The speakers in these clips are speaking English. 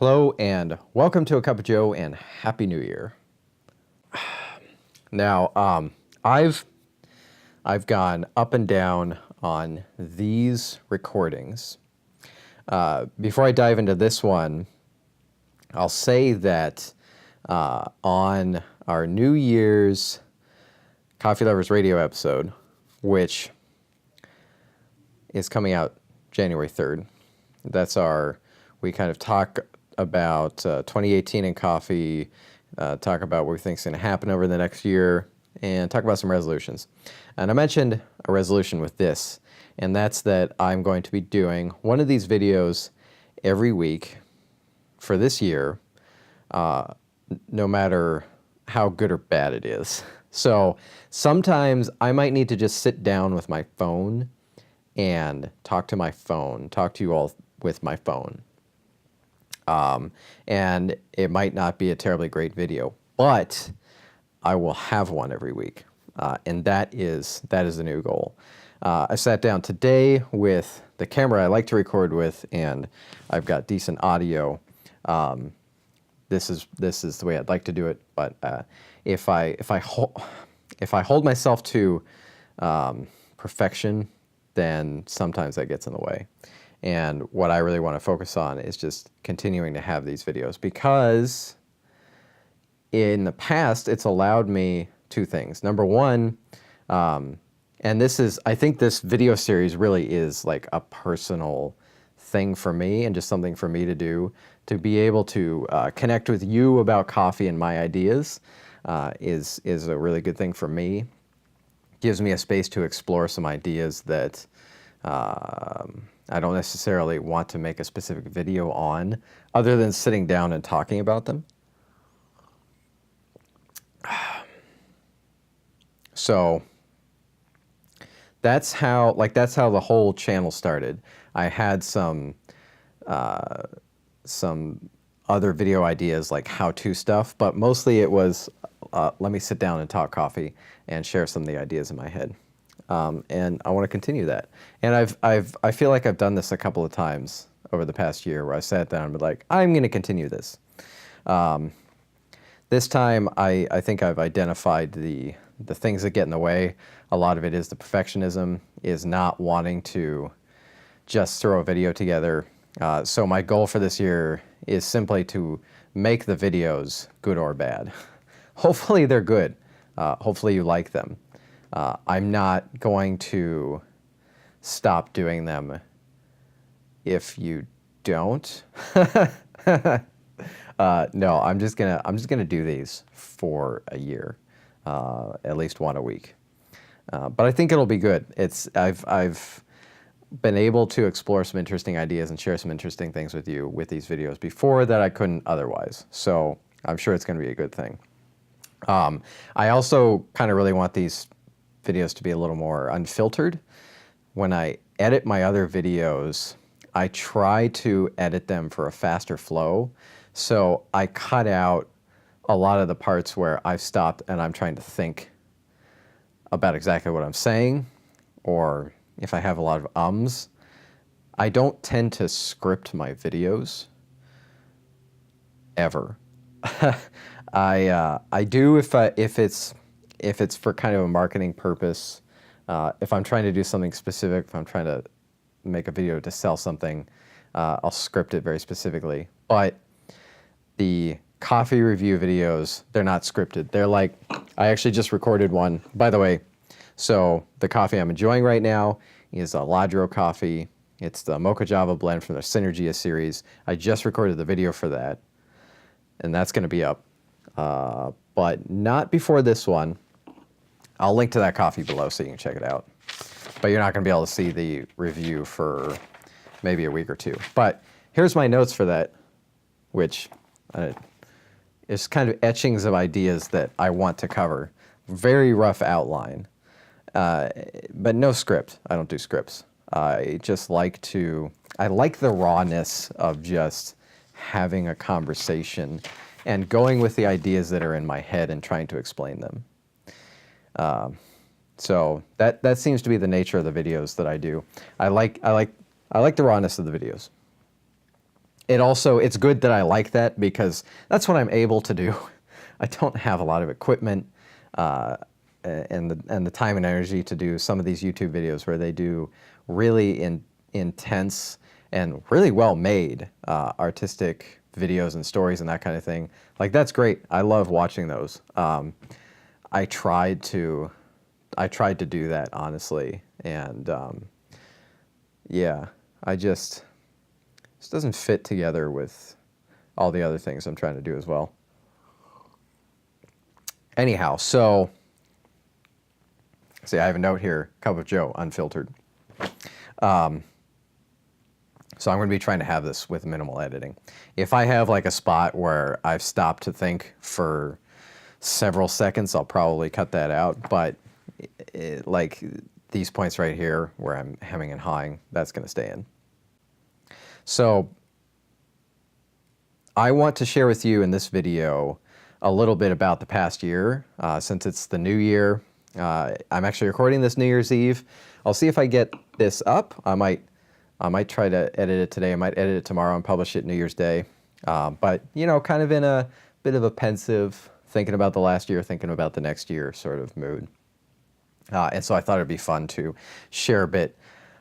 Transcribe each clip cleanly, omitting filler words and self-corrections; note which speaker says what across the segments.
Speaker 1: Hello and welcome to A Cup of Joe and Happy New Year. Now, I've gone up and down on these recordings. Before I dive into this one, I'll say that on our New Year's Coffee Lovers Radio episode, which is coming out January 3rd, we kind of talk about 2018 in coffee, talk about what we think is going to happen over the next year, and talk about some resolutions. And I mentioned a resolution with this, and that's that I'm going to be doing one of these videos every week for this year, no matter how good or bad it is. So sometimes I might need to just sit down with my phone and talk to you all with my phone. And it might not be a terribly great video, but I will have one every week. And that is the new goal. I sat down today with the camera I like to record with, and I've got decent audio. This is the way I'd like to do it. But if I hold myself to perfection, then sometimes that gets in the way. And what I really want to focus on is just continuing to have these videos, because in the past, it's allowed me two things. Number one, and I think this video series really is like a personal thing for me and just something for me to do, to be able to connect with you about coffee and my ideas is a really good thing for me. Gives me a space to explore some ideas that I don't necessarily want to make a specific video on, other than sitting down and talking about them. So that's how the whole channel started. I had some other video ideas, like how-to stuff, but mostly it was let me sit down and talk coffee and share some of the ideas in my head. And I want to continue that. And I feel like I've done this a couple of times over the past year, where I sat down and been like, I'm going to continue this. This time, I think I've identified the things that get in the way. A lot of it is the perfectionism, is not wanting to just throw a video together. So my goal for this year is simply to make the videos good or bad. Hopefully they're good. Hopefully you like them. I'm not going to stop doing them if you don't. No, I'm just gonna do these for a year, at least one a week. But I think it'll be good. I've been able to explore some interesting ideas and share some interesting things with you with these videos before that I couldn't otherwise. So I'm sure it's going to be a good thing. I also kind of really want these videos to be a little more unfiltered. When I edit my other videos, I try to edit them for a faster flow. So I cut out a lot of the parts where I've stopped and I'm trying to think about exactly what I'm saying, or if I have a lot of ums. I don't tend to script my videos ever. I do if it's for kind of a marketing purpose. If I'm trying to do something specific, if I'm trying to make a video to sell something, I'll script it very specifically. But the coffee review videos, they're not scripted. They're like, I actually just recorded one, by the way. So the coffee I'm enjoying right now is a Ladro coffee. It's the Mocha Java blend from the Synergia series. I just recorded the video for that, and that's going to be up. But not before this one. I'll link to that coffee below so you can check it out. But you're not going to be able to see the review for maybe a week or two. But here's my notes for that, which is kind of etchings of ideas that I want to cover. Very rough outline, but no script. I don't do scripts. I like the rawness of just having a conversation and going with the ideas that are in my head and trying to explain them. So that seems to be the nature of the videos that I do. I like the rawness of the videos. it's good that I like that because that's what I'm able to do. I don't have a lot of equipment and the time and energy to do some of these YouTube videos where they do really intense and really well made artistic videos and stories and that kind of thing. Like, that's great. I love watching those. I tried to do that, honestly, and yeah, it just doesn't fit together with all the other things I'm trying to do as well. Anyhow, so see, I have a note here, Cup of Joe, unfiltered. So I'm going to be trying to have this with minimal editing. If I have like a spot where I've stopped to think for several seconds, I'll probably cut that out. But like these points right here where I'm hemming and hawing, that's going to stay in. So I want to share with you in this video a little bit about the past year, since it's the new year. I'm actually recording this New Year's Eve. I'll see if I get this up. I might try to edit it today. I might edit it tomorrow and publish it New Year's Day. But, you know, kind of in a bit of a pensive, thinking about the last year, thinking about the next year sort of mood. And so I thought it'd be fun to share a bit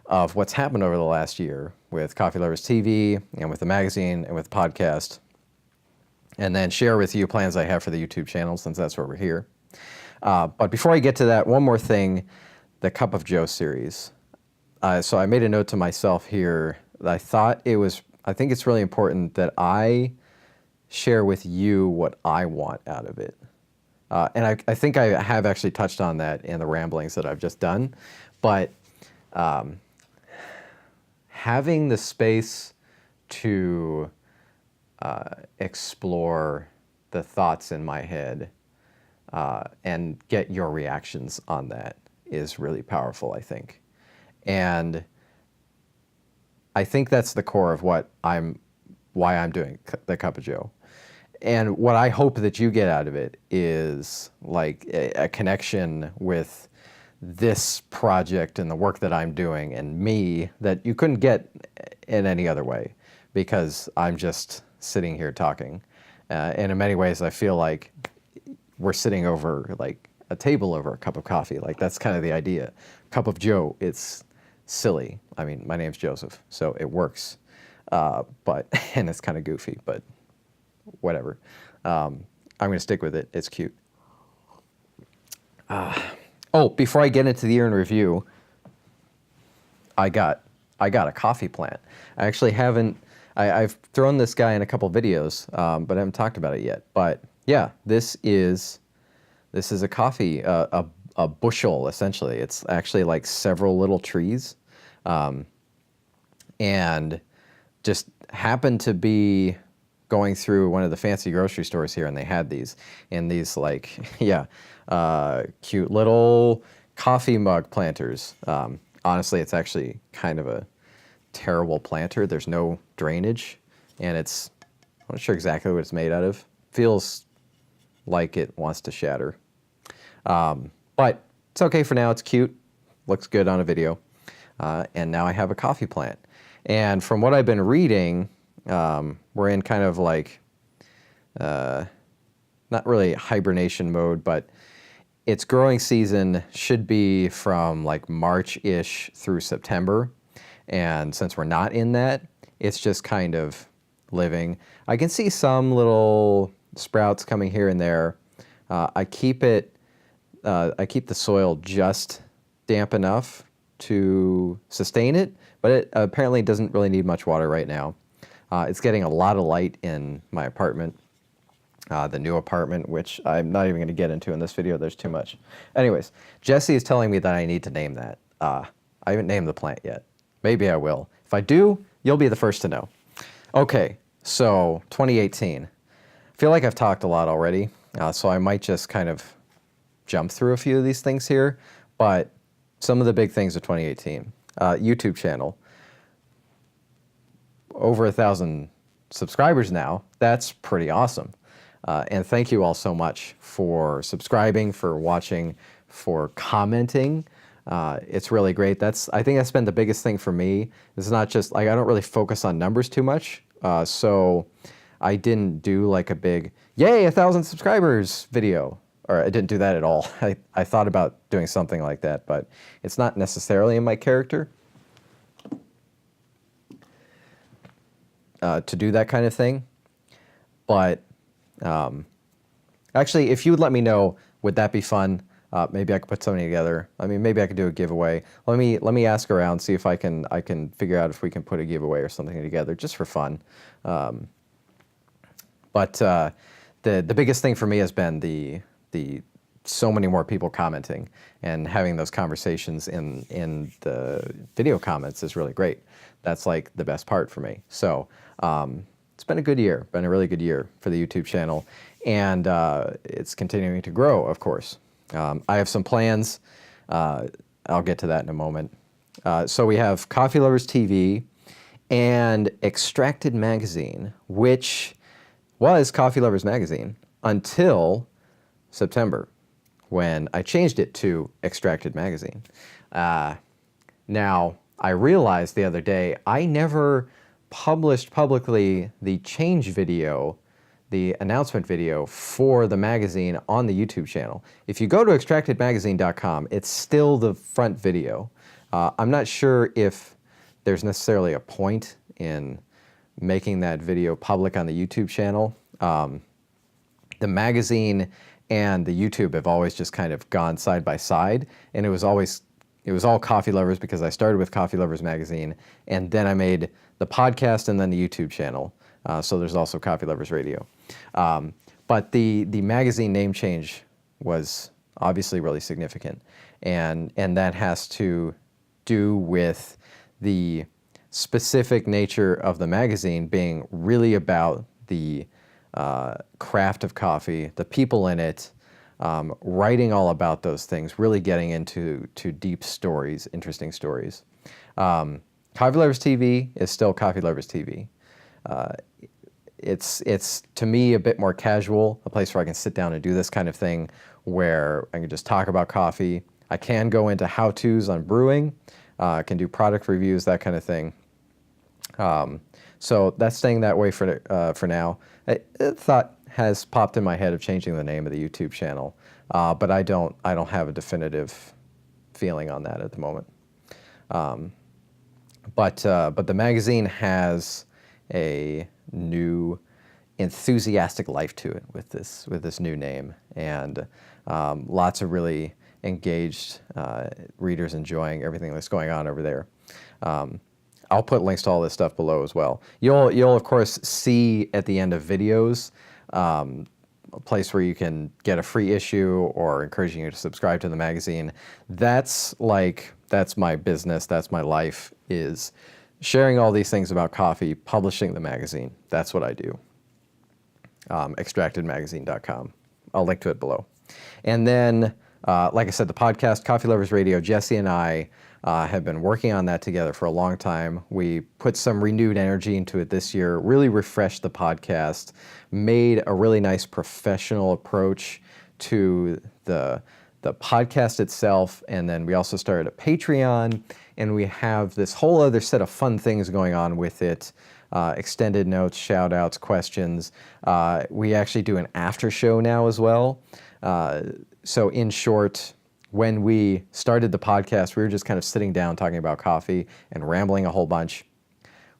Speaker 1: of what's happened over the last year with Coffee Lovers TV and with the magazine and with the podcast. And then share with you plans I have for the YouTube channel, since that's where we're here. But before I get to that, one more thing, the Cup of Joe series. So I made a note to myself here that I think it's really important that I share with you what I want out of it. And I think I have actually touched on that in the ramblings that I've just done. But having the space to explore the thoughts in my head and get your reactions on that is really powerful, I think. And I think that's the core of why I'm doing the Cup of Joe. And what I hope that you get out of it is like a connection with this project and the work that I'm doing and me that you couldn't get in any other way, because I'm just sitting here talking. And in many ways, I feel like we're sitting over like a table over a cup of coffee. Like, that's kind of the idea. Cup of Joe, it's silly. I mean, my name's Joseph, so it works. But and it's kind of goofy, but whatever. I'm going to stick with it. It's cute. Oh, before I get into the year in review, I got a coffee plant. I actually haven't. I've thrown this guy in a couple videos, but I haven't talked about it yet. But yeah, this is a coffee, a bushel essentially. It's actually like several little trees, and just happened to be going through one of the fancy grocery stores here, and they had these in these like cute little coffee mug planters. Honestly, it's actually kind of a terrible planter. There's no drainage, and I'm not sure exactly what it's made out of. Feels like it wants to shatter. But it's okay for now. It's cute. Looks good on a video. And now I have a coffee plant. And from what I've been reading, we're in kind of like, not really hibernation mode, but its growing season should be from like March-ish through September. And since we're not in that, it's just kind of living. I can see some little sprouts coming here and there. I keep the soil just damp enough to sustain it, but it apparently doesn't really need much water right now. It's getting a lot of light in my apartment, the new apartment, which I'm not even going to get into in this video. There's too much. Anyways, Jesse is telling me that I need to name that. I haven't named the plant yet. Maybe I will. If I do, you'll be the first to know. Okay, so 2018. I feel like I've talked a lot already, so I might just kind of jump through a few of these things here, but some of the big things of 2018. YouTube channel. Over 1,000 subscribers now. That's pretty awesome. And thank you all so much for subscribing, for watching, for commenting. It's really great. I think that's been the biggest thing for me. It's not just like, I don't really focus on numbers too much. So I didn't do like a big, yay, 1,000 subscribers video. Or I didn't do that at all. I thought about doing something like that, but it's not necessarily in my character to do that kind of thing. But actually, if you would let me know, would that be fun? Maybe I could put something together. I mean, maybe I could do a giveaway. Let me ask around, see if I can figure out if we can put a giveaway or something together just for fun. But the biggest thing for me has been the so many more people commenting, and having those conversations in the video comments is really great. That's like the best part for me. So it's been a good year, been a really good year for the YouTube channel, and it's continuing to grow, of course. I have some plans. I'll get to that in a moment. So we have Coffee Lovers TV and Extracted Magazine, which was Coffee Lovers Magazine until September, when I changed it to Extracted Magazine. Now, I realized the other day I never published publicly the change video, the announcement video for the magazine on the YouTube channel. If you go to extractedmagazine.com, it's still the front video. I'm not sure if there's necessarily a point in making that video public on the YouTube channel. The magazine and the YouTube have always just kind of gone side by side, and it was all Coffee Lovers because I started with Coffee Lovers Magazine, and then I made the podcast and then the YouTube channel. So there's also Coffee Lovers Radio. But the magazine name change was obviously really significant, and that has to do with the specific nature of the magazine being really about the craft of coffee, the people in it, writing all about those things, really getting into deep stories, interesting stories. Coffee Lovers TV is still Coffee Lovers TV. It's to me a bit more casual, a place where I can sit down and do this kind of thing, where I can just talk about coffee. I can go into how-tos on brewing, I can do product reviews, that kind of thing. So that's staying that way for now. A thought has popped in my head of changing the name of the YouTube channel, but I don't have a definitive feeling on that at the moment. But the magazine has a new enthusiastic life to it with this new name, and lots of really engaged readers enjoying everything that's going on over there. I'll put links to all this stuff below as well. You'll of course see at the end of videos a place where you can get a free issue or encouraging you to subscribe to the magazine. That's my business, that's my life, is sharing all these things about coffee, publishing the magazine. That's what I do. Extractedmagazine.com. I'll link to it below. And then, like I said, the podcast, Coffee Lovers Radio, Jesse and I have been working on that together for a long time. We put some renewed energy into it this year, really refreshed the podcast, made a really nice professional approach to the podcast itself, and then we also started a Patreon, and we have this whole other set of fun things going on with it. Extended notes, shout outs, questions. We actually do an after show now as well. So in short, when we started the podcast, we were just kind of sitting down talking about coffee and rambling a whole bunch.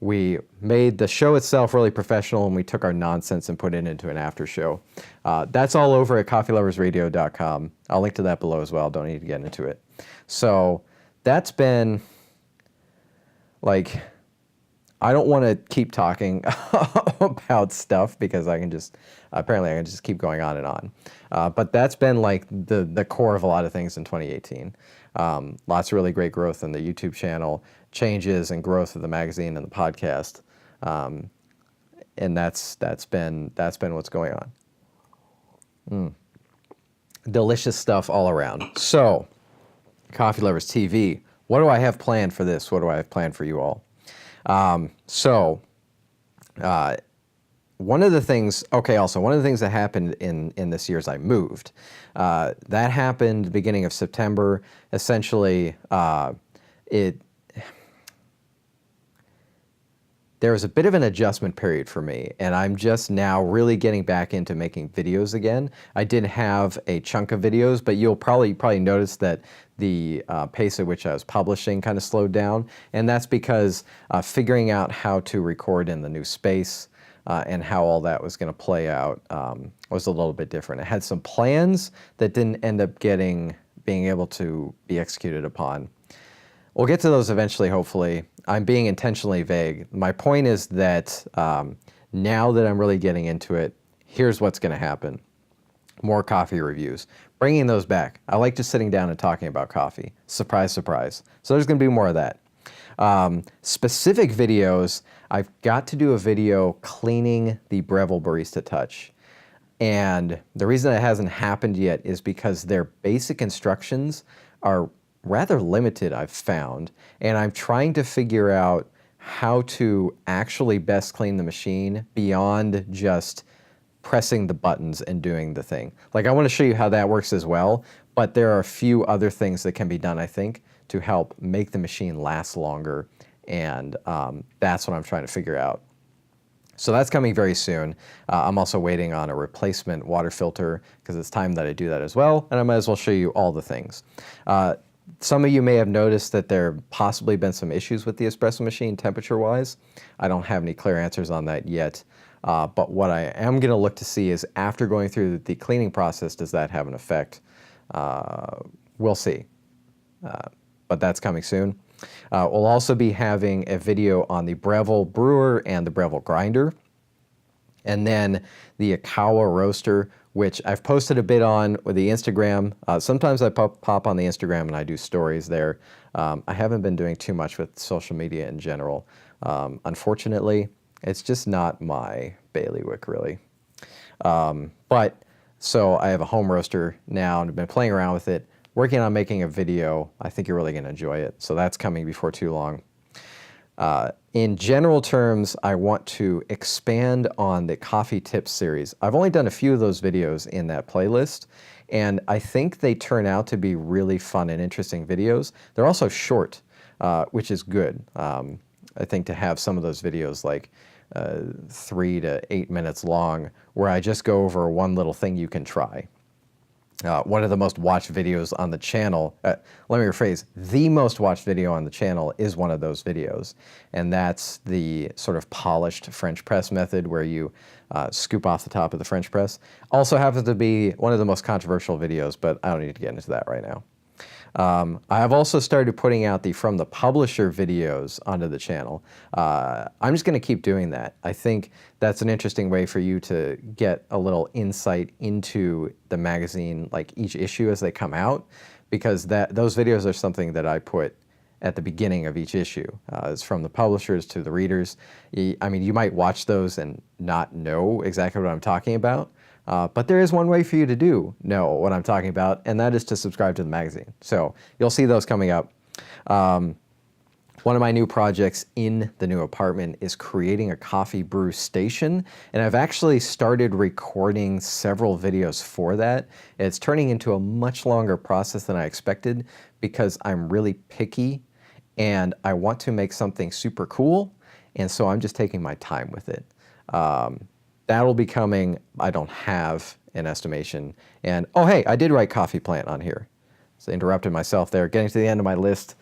Speaker 1: We made the show itself really professional, and we took our nonsense and put it into an after show. That's all over at coffeeloversradio.com. I'll link to that below as well. Don't need to get into it. So that's been like, I don't want to keep talking about stuff because apparently I can just keep going on and on. But that's been like the core of a lot of things in 2018. Lots of really great growth in the YouTube channel, changes and growth of the magazine and the podcast. And that's been what's going on. Delicious stuff all around. So, Coffee Lovers TV, what do I have planned for this? What do I have planned for you all? One of the things that happened in this year is I moved. That happened beginning of September. Essentially, there was a bit of an adjustment period for me, and I'm just now really getting back into making videos again. I did have a chunk of videos, but you'll probably notice that the pace at which I was publishing kind of slowed down, and that's because figuring out how to record in the new space and how all that was going to play out was a little bit different. I had some plans that didn't end up being able to be executed upon. We'll get to those eventually, hopefully. I'm being intentionally vague. My point is that now that I'm really getting into it, here's what's going to happen. More coffee reviews. Bringing those back. I like just sitting down and talking about coffee. Surprise, surprise. So there's going to be more of that. Specific videos, I've got to do a video cleaning the Breville Barista Touch. And the reason it hasn't happened yet is because their basic instructions are rather limited, I've found, and I'm trying to figure out how to actually best clean the machine beyond just pressing the buttons and doing the thing. Like, I want to show you how that works as well, but there are a few other things that can be done, I think, to help make the machine last longer, and that's what I'm trying to figure out. So that's coming very soon. I'm also waiting on a replacement water filter because it's time that I do that as well, and I might as well show you all the things. Some of you may have noticed that there have possibly been some issues with the espresso machine temperature-wise. I don't have any clear answers on that yet, but what I am going to look to see is after going through the cleaning process, does that have an effect? We'll see, but that's coming soon. We'll also be having a video on the Breville brewer and the Breville grinder, and then the Ikawa roaster, which I've posted a bit on with the Instagram. Sometimes I pop on the Instagram and I do stories there. I haven't been doing too much with social media in general. Unfortunately, it's just not my bailiwick, really. So I have a home roaster now and I've been playing around with it, working on making a video. I think you're really going to enjoy it. So that's coming before too long. In general terms, I want to expand on the coffee tips series. I've only done a few of those videos in that playlist, and I think they turn out to be really fun and interesting videos. They're also short, which is good. I think to have some of those videos like 3 to 8 minutes long, where I just go over one little thing you can try. One of the most watched videos on the channel, let me rephrase, the most watched video on the channel is one of those videos. And that's the sort of polished French press method where you scoop off the top of the French press. Also happens to be one of the most controversial videos, but I don't need to get into that right now. I have also started putting out the From the Publisher videos onto the channel. I'm just going to keep doing that. I think that's an interesting way for you to get a little insight into the magazine, like each issue as they come out, because those videos are something that I put at the beginning of each issue. It's from the publishers to the readers. I mean, you might watch those and not know exactly what I'm talking about, but there is one way for you to know what I'm talking about, and that is to subscribe to the magazine. So you'll see those coming up. One of my new projects in the new apartment is creating a coffee brew station, and I've actually started recording several videos for that. It's turning into a much longer process than I expected because I'm really picky and I want to make something super cool, and so I'm just taking my time with it. That'll be coming. I don't have an estimation. And oh, hey, I did write coffee plant on here. So interrupted myself there. Getting to the end of my list,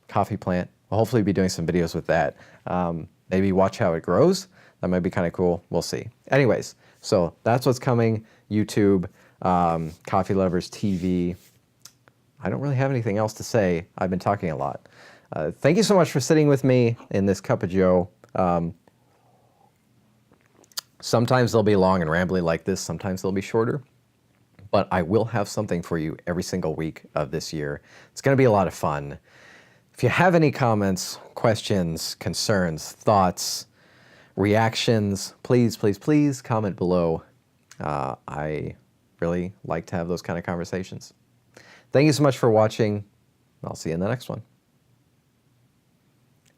Speaker 1: coffee plant. I'll hopefully be doing some videos with that. Maybe watch how it grows. That might be kind of cool. We'll see. Anyways, so that's what's coming. YouTube, Coffee Lovers TV. I don't really have anything else to say. I've been talking a lot. Thank you so much for sitting with me in this cup of joe. Sometimes they'll be long and rambly like this. Sometimes they'll be shorter. But I will have something for you every single week of this year. It's going to be a lot of fun. If you have any comments, questions, concerns, thoughts, reactions, please, please, please comment below. I really like to have those kind of conversations. Thank you so much for watching. I'll see you in the next one.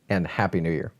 Speaker 1: And Happy New Year.